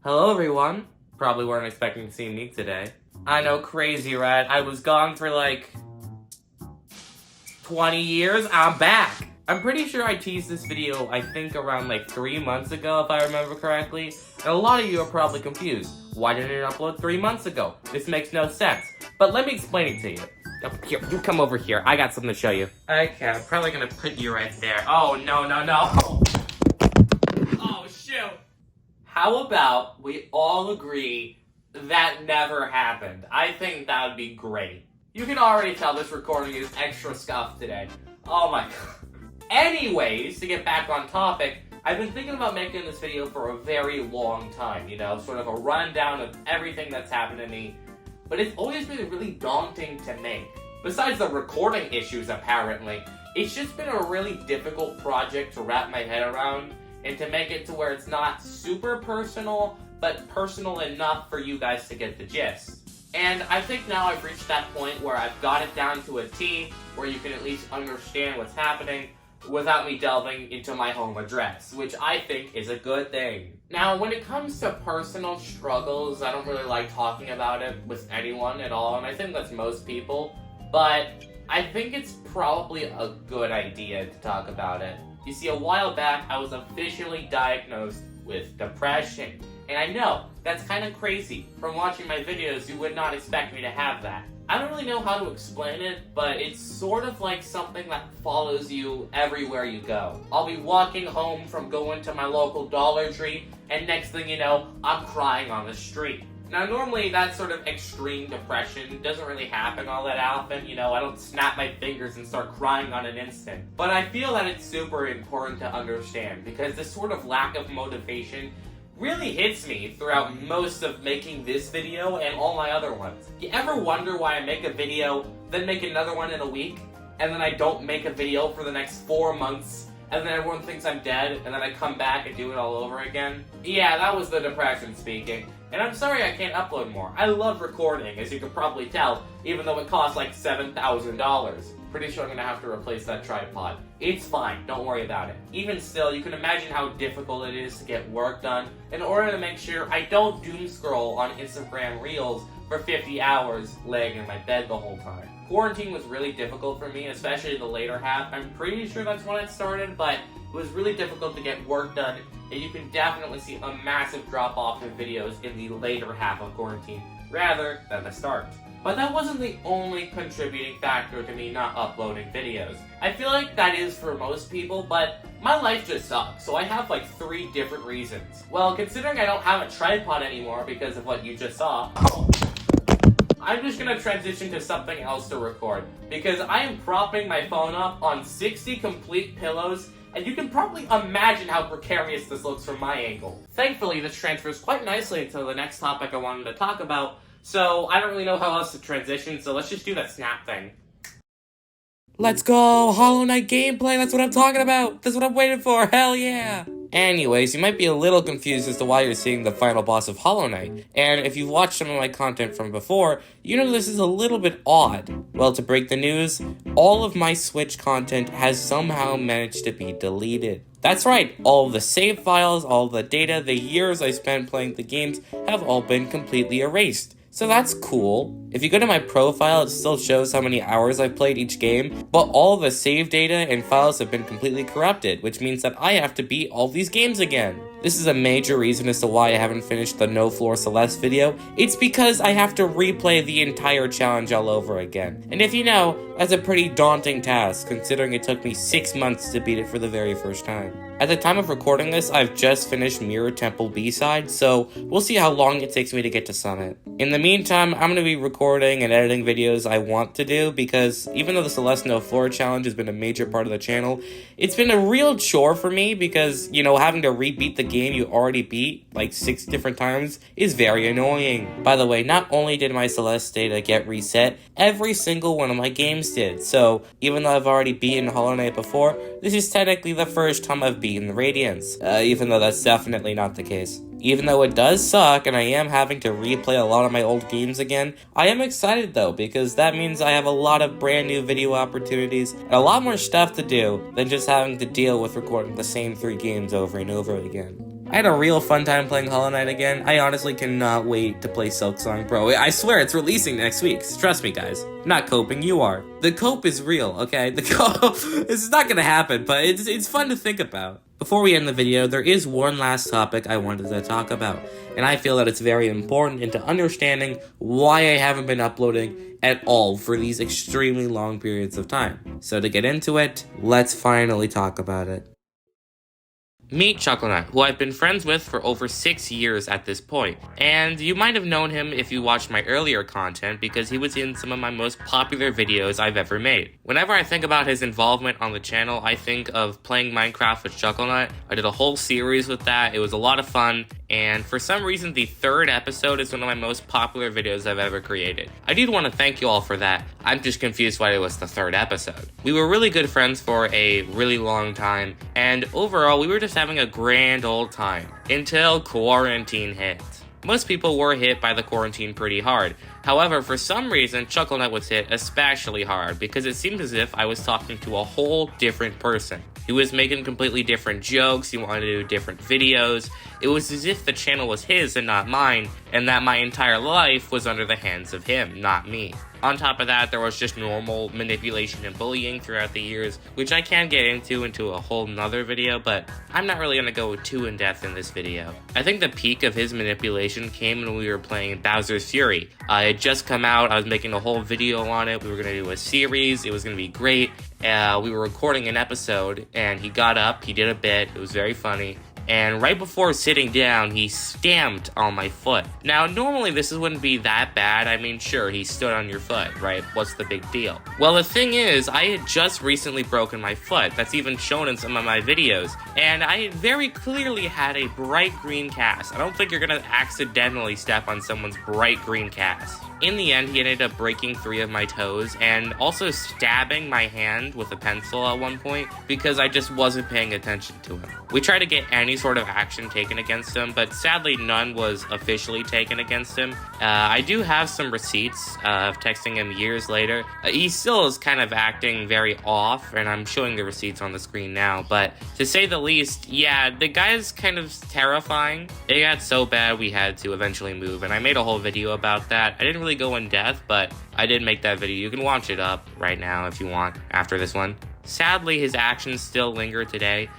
Hello everyone. Probably weren't expecting to see me today. I know, crazy, right? I was gone for like 20 years. I'm back. I'm pretty sure I teased this video, I think around like 3 months ago, if I remember correctly. And a lot of you are probably confused. Why didn't it upload 3 months ago? This makes no sense. But let me explain it to you. Here, you come over here. I got something to show you. Okay, I'm probably gonna put you right there. Oh, no. Oh, shoot. How about we all agree that never happened? I think that would be great. You can already tell this recording is extra scuffed today. Oh my god. Anyways, to get back on topic, I've been thinking about making this video for a very long time, you know, sort of a rundown of everything that's happened to me, but it's always been really daunting to make. Besides the recording issues, apparently, it's just been a really difficult project to wrap my head around, and to make it to where it's not super personal, but personal enough for you guys to get the gist. And I think now I've reached that point where I've got it down to a T, where you can at least understand what's happening without me delving into my home address, which I think is a good thing. Now, when it comes to personal struggles, I don't really like talking about it with anyone at all, and I think that's most people, but I think it's probably a good idea to talk about it. You see, a while back, I was officially diagnosed with depression. And I know, that's kind of crazy. From watching my videos, you would not expect me to have that. I don't really know how to explain it, but it's sort of like something that follows you everywhere you go. I'll be walking home from going to my local Dollar Tree, and next thing you know, I'm crying on the street. Now, normally that sort of extreme depression doesn't really happen all that often, you know, I don't snap my fingers and start crying on an instant. But I feel that it's super important to understand, because this sort of lack of motivation really hits me throughout most of making this video and all my other ones. You ever wonder why I make a video, then make another one in a week, and then I don't make a video for the next 4 months, and then everyone thinks I'm dead, and then I come back and do it all over again? Yeah, that was the depression speaking. And I'm sorry I can't upload more. I love recording, as you can probably tell, even though it costs like $7,000. Pretty sure I'm gonna have to replace that tripod. It's fine, don't worry about it. Even still, you can imagine how difficult it is to get work done in order to make sure I don't doom scroll on Instagram Reels for 50 hours laying in my bed the whole time. Quarantine was really difficult for me, especially the later half. I'm pretty sure that's when it started, but it was really difficult to get work done, and you can definitely see a massive drop-off in videos in the later half of quarantine, rather than the start. But that wasn't the only contributing factor to me not uploading videos. I feel like that is for most people, but my life just sucks, so I have like 3 different reasons. Well, considering I don't have a tripod anymore because of what you just saw, I'm just gonna transition to something else to record, because I am propping my phone up on 60 complete pillows, and you can probably imagine how precarious this looks from my angle. Thankfully, this transfers quite nicely into the next topic I wanted to talk about, so I don't really know how else to transition, so let's just do that snap thing. Let's go! Hollow Knight gameplay, that's what I'm talking about! That's what I'm waiting for, hell yeah! Anyways, you might be a little confused as to why you're seeing the final boss of Hollow Knight, and if you've watched some of my content from before, you know this is a little bit odd. Well, to break the news, all of my Switch content has somehow managed to be deleted. That's right, all of the save files, all of the data, the years I spent playing the games have all been completely erased. So that's cool. If you go to my profile, it still shows how many hours I've played each game, but all the save data and files have been completely corrupted, which means that I have to beat all these games again. This is a major reason as to why I haven't finished the No Floor Celeste video. It's because I have to replay the entire challenge all over again. And if you know, that's a pretty daunting task, considering it took me 6 months to beat it for the very first time. At the time of recording this, I've just finished Mirror Temple B-side, so we'll see how long it takes me to get to Summit. In the meantime, I'm going to be recording and editing videos I want to do, because even though the Celeste No Floor challenge has been a major part of the channel, it's been a real chore for me because, you know, having to rebeat the game you already beat, like 6 different times, is very annoying. By the way, not only did my Celeste data get reset, every single one of my games did, so even though I've already beaten Hollow Knight before, this is technically the first time I've beaten the Radiance, even though that's definitely not the case. Even though it does suck and I am having to replay a lot of my old games again, I am excited though, because that means I have a lot of brand new video opportunities and a lot more stuff to do than just having to deal with recording the same 3 games over and over again. I had a real fun time playing Hollow Knight again. I honestly cannot wait to play Silksong, bro. I swear it's releasing next week. Trust me, guys. I'm not coping, you are. The cope is real, okay? The cope, this is not gonna happen, but it's fun to think about. Before we end the video, there is one last topic I wanted to talk about, and I feel that it's very important into understanding why I haven't been uploading at all for these extremely long periods of time. So to get into it, let's finally talk about it. Meet Chucklenut, who I've been friends with for over 6 years at this point, and you might have known him if you watched my earlier content because he was in some of my most popular videos I've ever made. Whenever I think about his involvement on the channel, I think of playing Minecraft with Chucklenut. I did a whole series with that, it was a lot of fun, and for some reason the third episode is one of my most popular videos I've ever created. I did want to thank you all for that, I'm just confused why it was the third episode. We were really good friends for a really long time, and overall we were just having a grand old time until quarantine hit. Most people were hit by the quarantine pretty hard. However, for some reason, Chucklenut was hit especially hard because it seemed as if I was talking to a whole different person. He was making completely different jokes, he wanted to do different videos. It was as if the channel was his and not mine, and that my entire life was under the hands of him, not me. On top of that, there was just normal manipulation and bullying throughout the years, which I can get into a whole nother video, but I'm not really going to go too in depth in this video. I think the peak of his manipulation came when we were playing Bowser's Fury. It had just come out, I was making a whole video on it, we were going to do a series, it was going to be great. We were recording an episode, and he got up, he did a bit, it was very funny. And right before sitting down, he stamped on my foot. Now, normally this wouldn't be that bad. I mean, sure, he stood on your foot, right? What's the big deal? Well, the thing is, I had just recently broken my foot. That's even shown in some of my videos. And I very clearly had a bright green cast. I don't think you're gonna accidentally step on someone's bright green cast. In the end, he ended up breaking 3 of my toes and also stabbing my hand with a pencil at one point because I just wasn't paying attention to him. We tried to get any sort of action taken against him, but sadly none was officially taken against him. I do have some receipts of texting him years later. He still is kind of acting very off, and I'm showing the receipts on the screen now, but to say the least, yeah, the guy's kind of terrifying. It got so bad we had to eventually move, and I made a whole video about that. I didn't really go in depth, but I did make that video. You can watch it up right now if you want after this one. Sadly, his actions still linger today.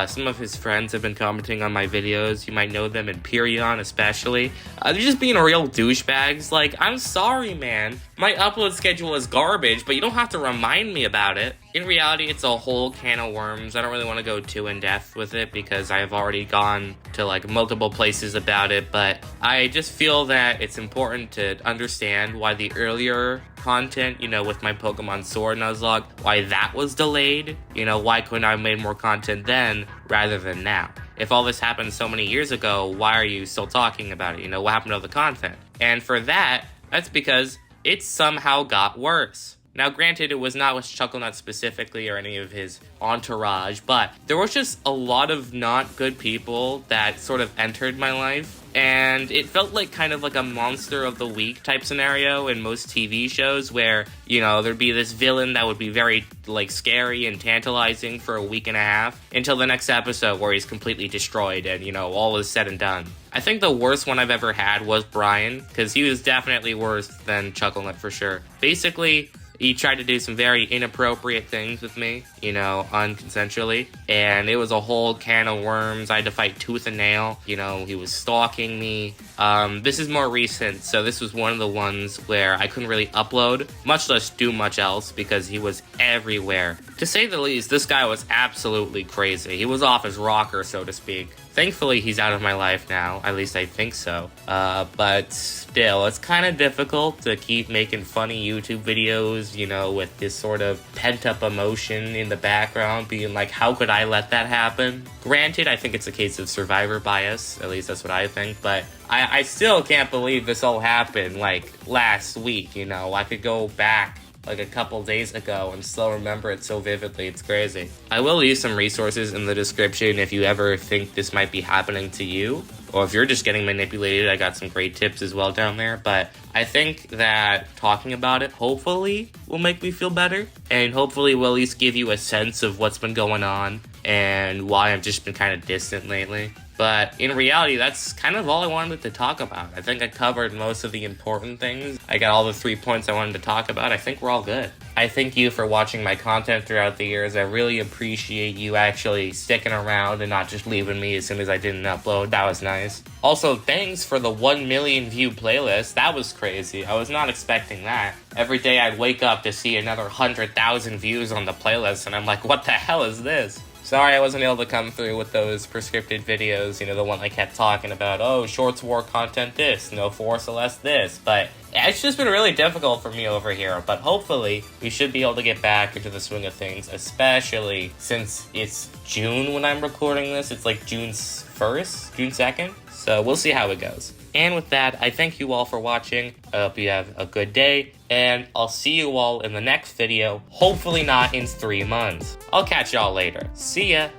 Some of his friends have been commenting on my videos. You might know them, Empyreon especially. They're just being real douchebags. Like, I'm sorry, man. My upload schedule is garbage, but you don't have to remind me about it. In reality, it's a whole can of worms. I don't really want to go too in depth with it because I've already gone to like multiple places about it, but I just feel that it's important to understand why the earlier content, you know, with my Pokemon Sword Nuzlocke, why that was delayed. You know, why couldn't I have made more content then rather than now? If all this happened so many years ago, why are you still talking about it? You know, what happened to the content? And for that, that's because it somehow got worse. Now, granted, it was not with Chucklenut specifically or any of his entourage, but there was just a lot of not good people that sort of entered my life, and it felt like kind of like a monster of the week type scenario in most TV shows where, you know, there'd be this villain that would be very, like, scary and tantalizing for a week and a half until the next episode where he's completely destroyed and, you know, all is said and done. I think the worst one I've ever had was Brian, because he was definitely worse than Chucklenut for sure. Basically, he tried to do some very inappropriate things with me, you know, unconsensually, and it was a whole can of worms. I had to fight tooth and nail, you know, he was stalking me. This is more recent, so this was one of the ones where I couldn't really upload, much less do much else, because he was everywhere. To say the least, this guy was absolutely crazy. He was off his rocker, so to speak. Thankfully, he's out of my life now, at least I think so. But still, it's kind of difficult to keep making funny YouTube videos, you know, with this sort of pent-up emotion in the background, being like, how could I let that happen? Granted, I think it's a case of survivor bias, at least that's what I think, but I still can't believe this all happened, like, last week, you know? I could go back like a couple days ago and still remember it so vividly. It's crazy. I will leave some resources in the description if you ever think this might be happening to you, or if you're just getting manipulated. I got some great tips as well down there, but I think that talking about it hopefully will make me feel better, and hopefully will at least give you a sense of what's been going on and why I've just been kind of distant lately. But in reality, that's kind of all I wanted to talk about. I think I covered most of the important things. I got all the 3 points I wanted to talk about. I think we're all good. I thank you for watching my content throughout the years. I really appreciate you actually sticking around and not just leaving me as soon as I didn't upload. That was nice. Also, thanks for the 1 million view playlist. That was crazy. I was not expecting that. Every day I'd wake up to see another 100,000 views on the playlist, and I'm like, what the hell is this? Sorry I wasn't able to come through with those prescripted videos, you know, the one I kept talking about, oh, Shorts War content this, no For Celeste this, but it's just been really difficult for me over here, but hopefully we should be able to get back into the swing of things, especially since it's June when I'm recording this. It's like June 1st, June 2nd, so we'll see how it goes. And with that, I thank you all for watching. I hope you have a good day, and I'll see you all in the next video, hopefully not in 3 months. I'll catch y'all later. See ya!